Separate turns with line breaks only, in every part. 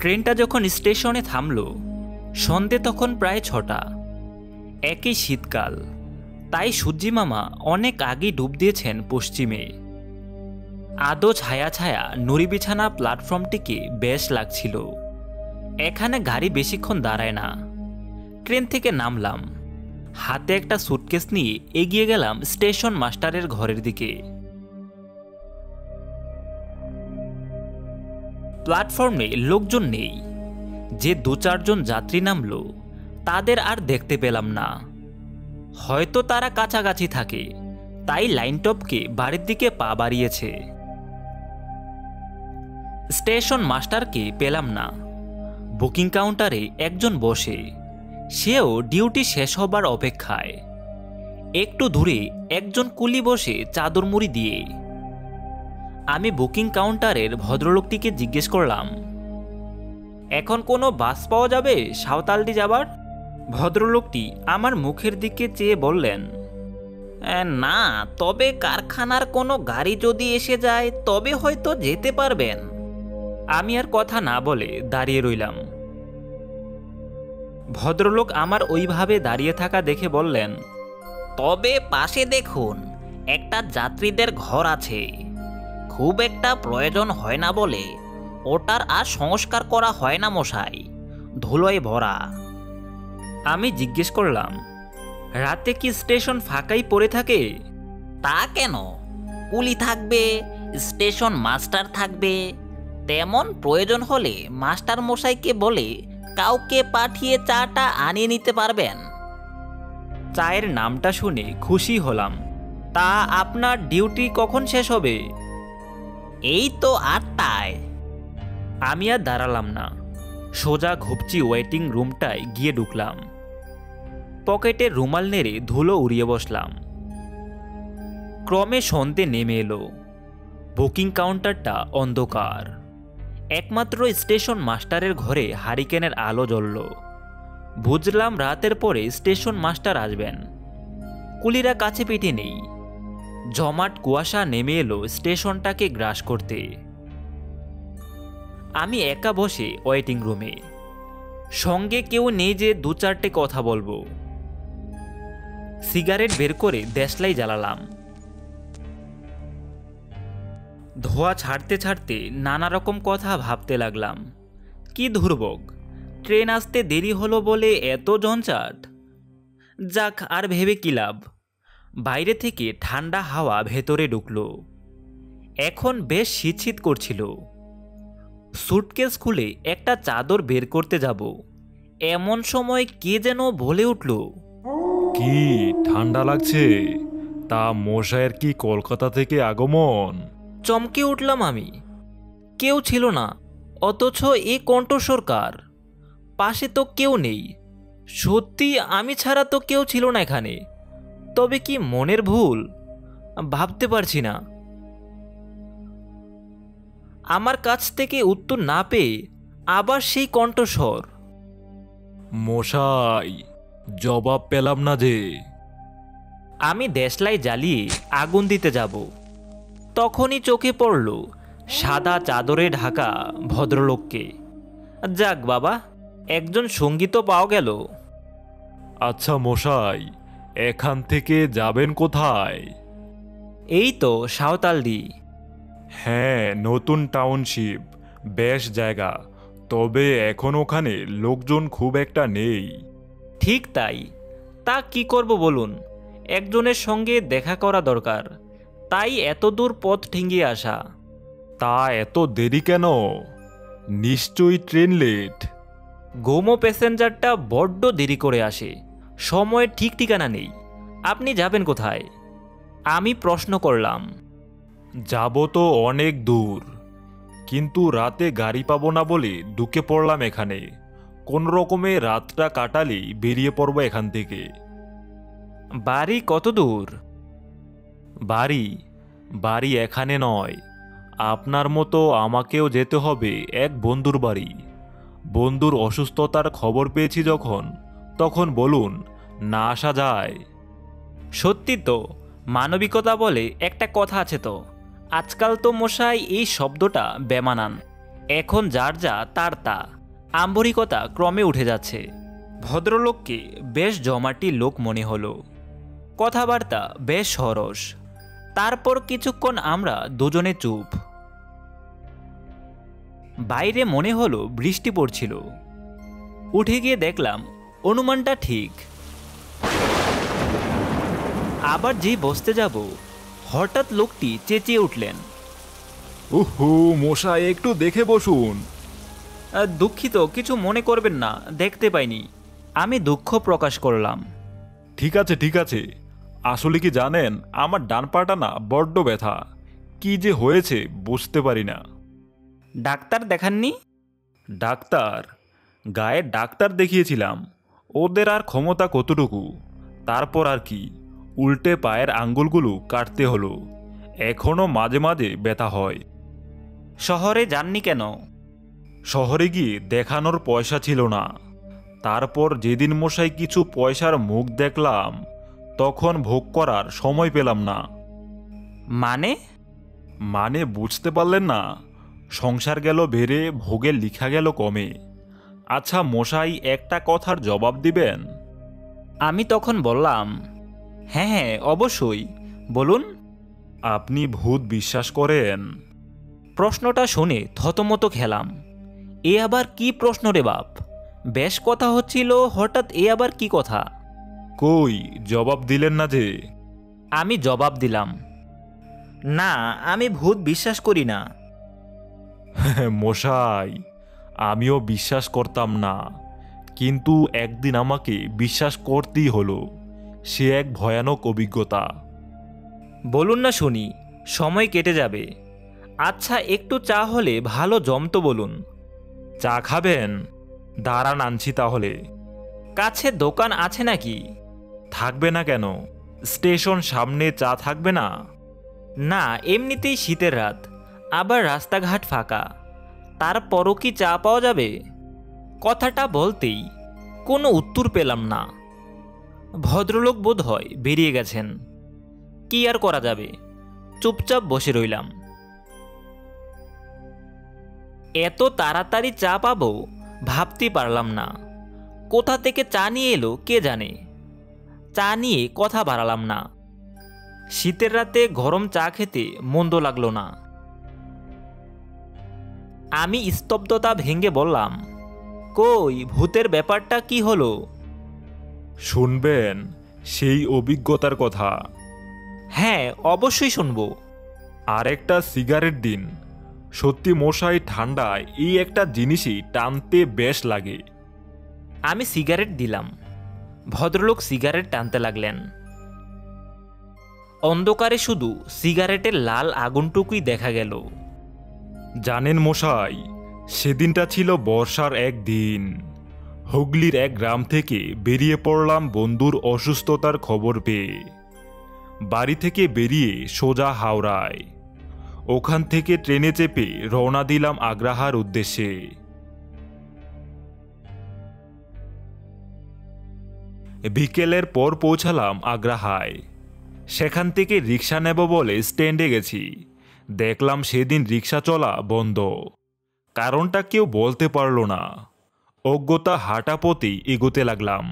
ট্রেনটা যখন স্টেশনে থামল, সন্ধে তখন প্রায় 6টা। একই শীতকাল, তাই সূর্যি মামা অনেক আগেই ডুব দিয়েছেন পশ্চিমে। আদো ছায়া ছায়া নুড়ি বিছানা প্ল্যাটফর্মটিকে বেশ লাগছিল। এখানে গাড়ি বেশিক্ষণ দাঁড়ায় না। ট্রেন থেকে নামলাম, হাতে একটা সুটকেস নিয়ে এগিয়ে গেলাম স্টেশন মাস্টারের ঘরের দিকে। প্ল্যাটফর্মে লোকজন নেই। যে 2-4 জন যাত্রী নামলো তাদের আর দেখতে পেলাম না। হয়তো তারা কাছাকাছি থাকে, তাই লাইন টপকে বাড়ির দিকে পা বাড়িয়েছে। স্টেশন মাস্টারকে পেলাম না। বুকিং কাউন্টারে একজন বসে, সেও ডিউটি শেষ হবার অপেক্ষায়। একটু দূরে একজন কুলি বসে চাদর মুড়ি দিয়ে। আমি বুকিং কাউন্টারের ভদ্রলোকটিকে জিজ্ঞেস করলাম, এখন কোনো বাস পাওয়া যাবে সাঁওতালদি যাবার? ভদ্রলোকটি আমার মুখের দিকে চেয়ে বললেন, না, তবে কারখানার কোনো গাড়ি যদি এসে যায় তবে হয়তো যেতে পারবেন। আমি আর কথা না বলে দাঁড়িয়ে রইলাম। ভদ্রলোক আমার ওইভাবে দাঁড়িয়ে থাকা দেখে বললেন, তবে পাশে দেখুন, একটা যাত্রীদের ঘর আছে। খুব একটা প্রয়োজন হয় না বলে ওটার আর সংস্কার করা হয় না মশাই, ধুলোয় ভরা। আমি জিজ্ঞেস করলাম, রাতে কি স্টেশন ফাঁকাই পড়ে থাকে? তা কেন, কুলি থাকবে, স্টেশন মাস্টার থাকবে। তেমন প্রয়োজন হলে মাস্টার মশাইকে বলে কাউকে পাঠিয়ে চাটা আনিয়ে নিতে পারবেন। চায়ের নামটা শুনে খুশি হলাম। তা আপনার ডিউটি কখন শেষ হবে? এই তো 8টায়। আমি আর দাঁড়ালাম না, সোজা ঘুপচি ওয়েটিং রুমটায় গিয়ে ঢুকলাম। পকেটে রুমাল নেড়ে ধুলো উড়িয়ে বসলাম। ক্রমে সন্ধে নেমে এলো। বুকিং কাউন্টারটা অন্ধকার। একমাত্র স্টেশন মাস্টারের ঘরে হারিকেনের আলো জ্বলল। বুঝলাম রাতের পরে স্টেশন মাস্টার আসবেন। কুলিরা কাছে পিঠে নেই। জমাট কুয়াশা নেমে এলো স্টেশনটাকে গ্রাস করতে। আমি একা বসে ওয়েটিং রুমে। সঙ্গে কেউ নেই যে 2-4টে কথা বলবো। সিগারেট বের করে দেশলাই জ্বালালাম। ধোঁয়া ছাড়তে ছাড়তে নানা রকম কথা ভাবতে লাগলাম। কি দুর্ভোগ, ট্রেন আসতে দেরি হলো বলে এত ঝঞ্ঝাট। যাক, আর ভেবে কি লাভ। বাইরে থেকে ঠান্ডা হাওয়া ভেতরে ঢুকলো। এখন বেশ শীত শীত করছিল। সুটকেস খুলে একটা চাদর বের করতে যাব, এমন সময় কে যেন বলে উঠল,
কি ঠান্ডা লাগছে? তা মশাইয়ের কি কলকাতা থেকে আগমন?
চমকে উঠলাম আমি। কেউ ছিল না, অথচ এ কণ্ঠস্বর কার? পাশে তো কেউ নেই। সত্যি আমি ছাড়া তো কেউ ছিল না এখানে। তবে কি মনের ভুল? ভাবতে পারছি না। আমার কাছ থেকে উত্তর না পেয়ে আবার সেই কণ্ঠস্বর,
মশাই, জবাব পেলাম না যে।
আমি দেশলাই জ্বালিয়ে আগুন দিতে যাব, তখনই চোখে পড়ল সাদা চাদরে ঢাকা ভদ্রলোককে। যাক বাবা, একজন সঙ্গী তো পাওয়া গেল।
আচ্ছা মশাই, এখান থেকে যাবেন কোথায়?
এই তো সাঁওতালদি।
হ্যাঁ, নতুন টাউনশিপ, বেশ জায়গা। তবে এখন ওখানে লোকজন খুব একটা নেই।
ঠিক তাই। তা কি করব বলুন, একজনের সঙ্গে দেখা করা দরকার, তাই এত দূর পথ ঠেঙ্গিয়ে আসা।
তা এত দেরি কেন? নিশ্চয়ই ট্রেন লেট।
গোমো প্যাসেঞ্জারটা বড্ড দেরি করে আসে, সময়ের ঠিক ঠিকানা নেই। আপনি যাবেন কোথায়? আমি প্রশ্ন করলাম।
যাব তো অনেক দূর, কিন্তু রাতে গাড়ি পাবো না বলে ঢুকে পড়লাম এখানে। কোন রকমে রাতটা কাটালেই বেরিয়ে পড়বো এখান থেকে।
বাড়ি কত দূর?
বাড়ি বাড়ি এখানে নয়, আপনার মতো আমাকেও যেতে হবে এক বন্ধুর বাড়ি। বন্ধুর অসুস্থতার খবর পেয়েছি যখন, তখন বলুন না আসা যায়?
সত্যি তো, মানবিকতা বলে একটা কথা আছে তো। আজকাল তো মশাই এই শব্দটা বেমানান। এখন যার যা তার তা, আম্বরিকতা ক্রমে উঠে যাচ্ছে। ভদ্রলোককে বেশ জমাটি লোক মনে হলো, কথাবার্তা বেশ সরস। তারপর কিছুক্ষণ আমরা দুজনে চুপ। বাইরে মনে হলো বৃষ্টি পড়ছিল। উঠে গিয়ে দেখলাম অনুমানটা ঠিক। আবার যে বসতে যাব, হঠাৎ লোকটি চেঁচিয়ে উঠলেন,
উহু মশাই, একটু দেখে বসুন।
দুঃখিত, কিছু মনে করবেন না, দেখতে পাইনি। আমি দুঃখ প্রকাশ করলাম।
ঠিক আছে ঠিক আছে, আসলে কি জানেন, আমার ডান পাটা না বড্ড ব্যথা। কি যে হয়েছে বুঝতে পারি না।
ডাক্তার দেখাননি?
ডাক্তার? গায়ে ডাক্তার দেখিয়েছিলাম, ওদের আর ক্ষমতা কতটুকু। তারপর আর কি, উল্টে পায়ের আঙ্গুলগুলো কাটতে হলো। এখনও মাঝে মাঝে ব্যথা হয়।
শহরে যাননি কেন?
শহরে গিয়ে দেখানোর পয়সা ছিল না। তারপর যেদিন মশাই কিছু পয়সার মুখ দেখলাম, তখন ভোগ করার সময় পেলাম না।
মানে?
মানে বুঝতে পারলেন না? সংসার গেল বেড়ে, ভোগে লিখা গেল কমে। আচ্ছা মশাই, একটা কথার জবাব দিবেন?
আমি তখন বললাম, হ্যাঁ হ্যাঁ অবশ্যই, বলুন।
আপনি ভূত বিশ্বাস করেন?
প্রশ্নটা শুনে থতমত খেলাম। এ আবার কি প্রশ্ন রে বাপ? বেশ কথা হচ্ছিল, হঠাৎ এ আবার কি কথা?
কই জবাব দিলেন না যে?
আমি জবাব দিলাম, না, আমি ভূত বিশ্বাস করি না।
মশাই, আমিও বিশ্বাস করতাম না, কিন্তু একদিন আমাকে বিশ্বাস করতেই হলো। সে এক ভয়ানক অভিজ্ঞতা।
বলুন না শুনি, সময় কেটে যাবে। আচ্ছা একটু চা হলে ভালো জমতো, বলুন।
চা খাবেন? দাঁড়ান আনছি তাহলে।
কাছে দোকান আছে নাকি?
থাকবে না কেন, স্টেশন সামনে, চা থাকবে না?
না, এমনিতেই শীতের রাত, আবার রাস্তাঘাট ফাঁকা, তারপরও কি চা পাওয়া যাবে? কথাটা বলতেই কোনো উত্তর পেলাম না। ভদ্রলোক বোধ হয় বেরিয়ে গেছেন। কি আর করা যাবে, চুপচাপ বসে রইলাম। এত তাড়াতাড়ি চা পাবো ভাবতে পারলাম না। কোথা থেকে চা নিয়ে এলো কে জানে। চা নিয়ে কথা বাড়ালাম না। শীতের রাতে গরম চা খেতে মন্দ লাগলো না। আমি স্তব্ধতা ভেঙে বললাম, কই ভূতের ব্যাপারটা কি হলো?
শুনবেন সেই অভিজ্ঞতার কথা?
হ্যাঁ অবশ্যই শুনবো।
আরেকটা সিগারেট দিন। সত্যি মশাই, ঠান্ডায় এই একটা জিনিসই টানতে বেশ লাগে।
আমি সিগারেট দিলাম। ভদ্রলোক সিগারেট টানতে লাগলেন। অন্ধকারে শুধু সিগারেটের লাল আগুনটুকুই দেখা গেল।
জানেন মশাই, সেদিনটা ছিল বর্ষার এক দিন। হুগলির এক গ্রাম থেকে বেরিয়ে পড়লাম বন্ধুর অসুস্থতার খবর পেয়ে। বাড়ি থেকে বেরিয়ে সোজা হাওড়ায়, ওখান থেকে ট্রেনে চেপে রওনা দিলাম আগ্রাহার উদ্দেশ্যে। বিকেলের পর পৌঁছালাম আগ্রাহায়। সেখান থেকে রিক্সা নেব বলে স্ট্যান্ডে গেছি। দেখলাম সেদিন রিক্সা চলা বন্ধ। কারণটা কেউ বলতে পারল না। অজ্ঞতা হাঁটা পথেই এগোতে লাগলাম।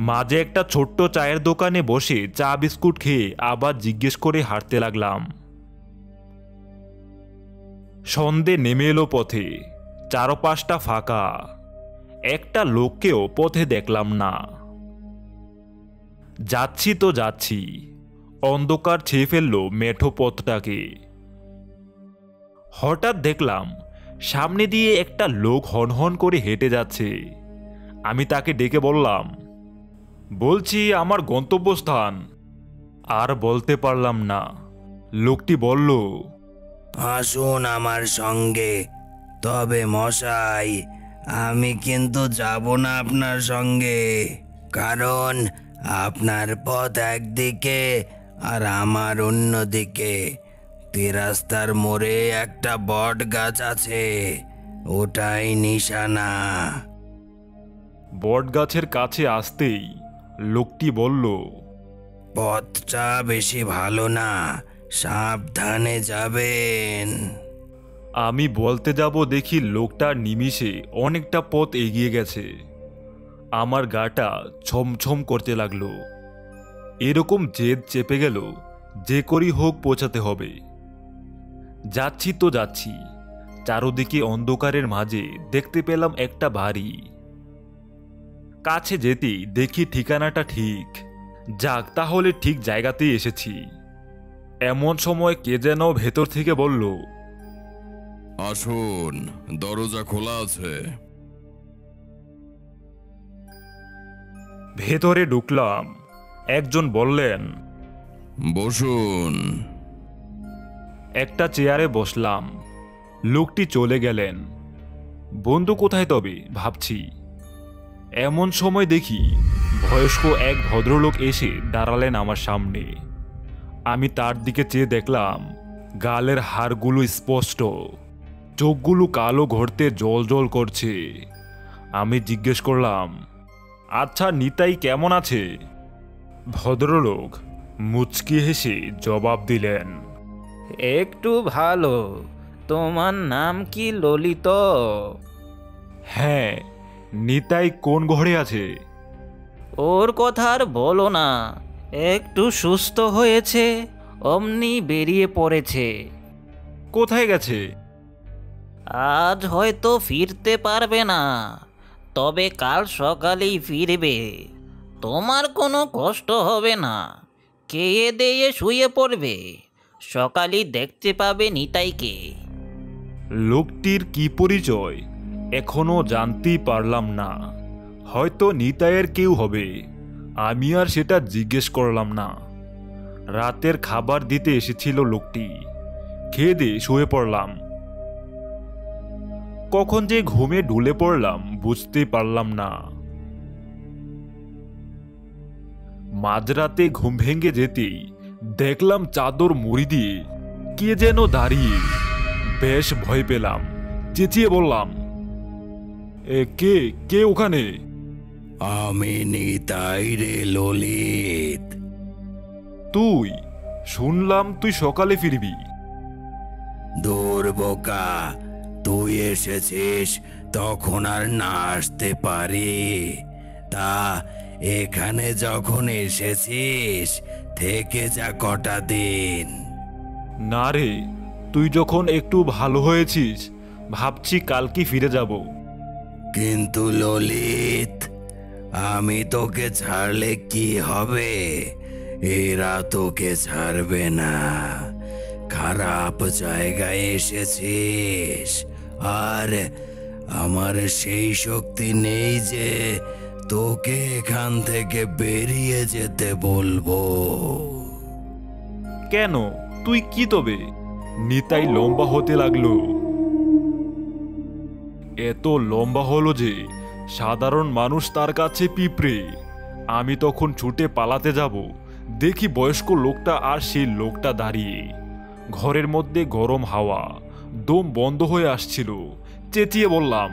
মাঝে একটা ছোট্ট চায়ের দোকানে বসে চা বিস্কুট খেয়ে আবার জিজ্ঞেস করে হাঁটতে লাগলাম। সন্ধে নেমে এলো পথে, চারপাশটা ফাঁকা। একটা লোককেও পথে দেখলাম না। যাচ্ছি তো যাচ্ছি, অন্ধকার ছেয়ে ফেলল মেঠো পথটাকে। হঠাৎ দেখলাম সামনে দিয়ে একটা লোক হনহন করে হেঁটে যাচ্ছে। আমি তাকে ডেকে বললাম, বলছি আমার গন্তব্যস্থান। আর বলতে পারলাম না। লোকটি বলল,
আসুন আমার সঙ্গে। তবে মশাই, আমি কিন্তু যাব না আপনার সঙ্গে, কারণ আপনার পথ একদিকে আর আমার অন্যদিকে। রাস্তার মোড়ে একটা বট গাছ আছে, ওটাই নিশানা।
বট গাছের কাছে আসতেই লোকটি বলল,
পথটা বেশি ভালো না, সাবধানে যাবেন।
আমি বলতে যাব দেখি লোকটা নিমিষে অনেকটা পথ এগিয়ে গেছে। আমার গাটা ছমছম করতে লাগলো। এরকম জেদ চেপে গেল, যে করেই হোক পৌঁছাতে হবে। যাচ্ছি তো যাচ্ছি, চারদিকে অন্ধকারের মাঝে দেখতে পেলাম একটা বাড়ি। কাছে যেতেই দেখি ঠিকানাটা ঠিক। যাক, তাহলে ঠিক জায়গাতেই এসেছি। এমন সময় কে যেন ভেতর থেকে বলল,
আসুন, দরজা খোলা আছে।
ভেতরে ঢুকলাম। একজন বললেন,
বসুন।
একটা চেয়ারে বসলাম। লোকটি চলে গেলেন। বন্ধু কোথায় তবে ভাবছি। এমন সময় দেখি বয়স্ক এক ভদ্রলোক এসে দাঁড়ালেন আমার সামনে। আমি তার দিকে চেয়ে দেখলাম গালের হাড়গুলো স্পষ্ট, চোখগুলো কালো ঘরতে জল জল করছে। আমি জিজ্ঞেস করলাম, আচ্ছা নিতাই কেমন আছে? ভদ্রলোক মুচকি হেসে জবাব দিলেন,
একটু ভালো। তোমার নাম কি ললিত?
হ্যাঁ। নিতাই কোন ঘরে আছে?
ওর কথা আর বলো না, একটু সুস্থ হয়েছে, অমনি বেরিয়ে পড়েছে।
কোথায় গেছে?
আজ হয়তো ফিরতে পারবে না, তবে কাল সকালেই ফিরবে। তোমার কোনো কষ্ট হবে না, খেয়ে দিয়ে শুয়ে পড়বে, সকালেই দেখতে পাবে নিতাইকে।
লোকটির কি পরিচয় এখনো জানতেই পারলাম না। হয়তো নিতাইয়ের কেউ হবে। আমি আর সেটা জিজ্ঞেস করলাম না। রাতের খাবার দিতে এসেছিল লোকটি। খেয়ে দিয়ে শুয়ে পড়লাম। কখন যে ঘুমে ঢুলে পড়লাম বুঝতে পারলাম না। মাঝরাতে ঘুম ভেঙে যেতেই দেখলাম চাদর মুড়ি দিয়ে কে যেন দাঁড়িয়ে। বেশ ভয় পেলাম। চেঁচিয়ে বললাম, কে কে ওখানে?
আমি নিতাই রে ললিত।
তুই? শুনলাম তুই সকালে ফিরবি।
দূর বোকা, তুই এসেছিস তখন আর না আসতে পারি? তা এখানে যখন এসেছিস থেকে যা কটা দিন।
না রে, তুই যখন একটু ভালো হয়েছিস ভাবছি কালকে ফিরে যাব।
কিন্তু ললিত, আমি তোকে ছাড়লে কি হবে? এরা তোকে ছাড়বে না। খারাপ জায়গায় এসেছিস, আর আমার সেই শক্তি নেই যে তোকে এখান থেকে বেরিয়ে যেতে বলবো।
কেন, তুই কি তবে? নিতাই লম্বা হতে লাগলো। এত লম্বা হলো যে সাধারণ মানুষ তার কাছে পিঁপড়ে। আমি তখন ছুটে পালাতে যাব, দেখি বয়স্ক লোকটা আর সেই লোকটা দাঁড়িয়ে। ঘরের মধ্যে গরম হাওয়া, দম বন্ধ হয়ে আসছিল। চেঁচিয়ে বললাম,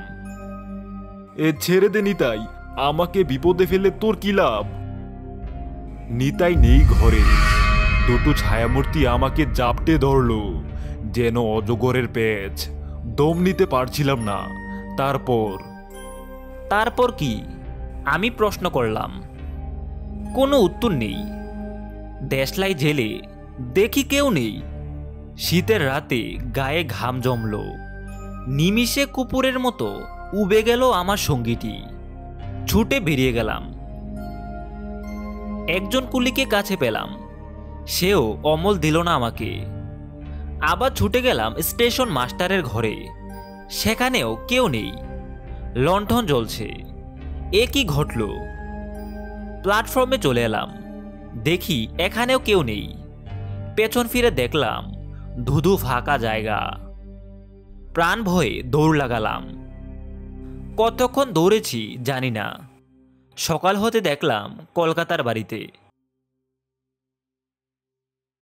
ছেড়ে দে নিতাই, আমাকে বিপদে ফেলে তোর কি লাভ? নিতাই নেই ঘরে। দুটো ছায়ামূর্তি আমাকে জাপটে ধরলো যেন অজগরের পেঁচ। দম নিতে পারছিলাম না।
তারপর কি? আমি প্রশ্ন করলাম। কোনো উত্তর নেই। দেশলাই জেলে দেখি কেউ নেই। শীতের রাতে গায়ে ঘাম জমল। নিমিষে কুকুরের মতো উবে গেল আমার সঙ্গীটি। ছুটে বেরিয়ে গেলাম। একজন কুলিকে কাছে পেলাম, সেও অমল দিল না আমাকে। আবার ছুটে গেলাম স্টেশন মাস্টারের ঘরে। সেখানেও কেউ নেই। লণ্ঠন জ্বলছে। এ কি ঘটল? প্ল্যাটফর্মে চলে এলাম। দেখি এখানেও কেউ নেই। পেছন ফিরে দেখলাম ধুধু ফাঁকা জায়গা। প্রাণ ভয়ে দৌড় লাগালাম। কতক্ষণ দৌড়েছি জানি না। সকাল হতে দেখলাম কলকাতার বাড়িতে।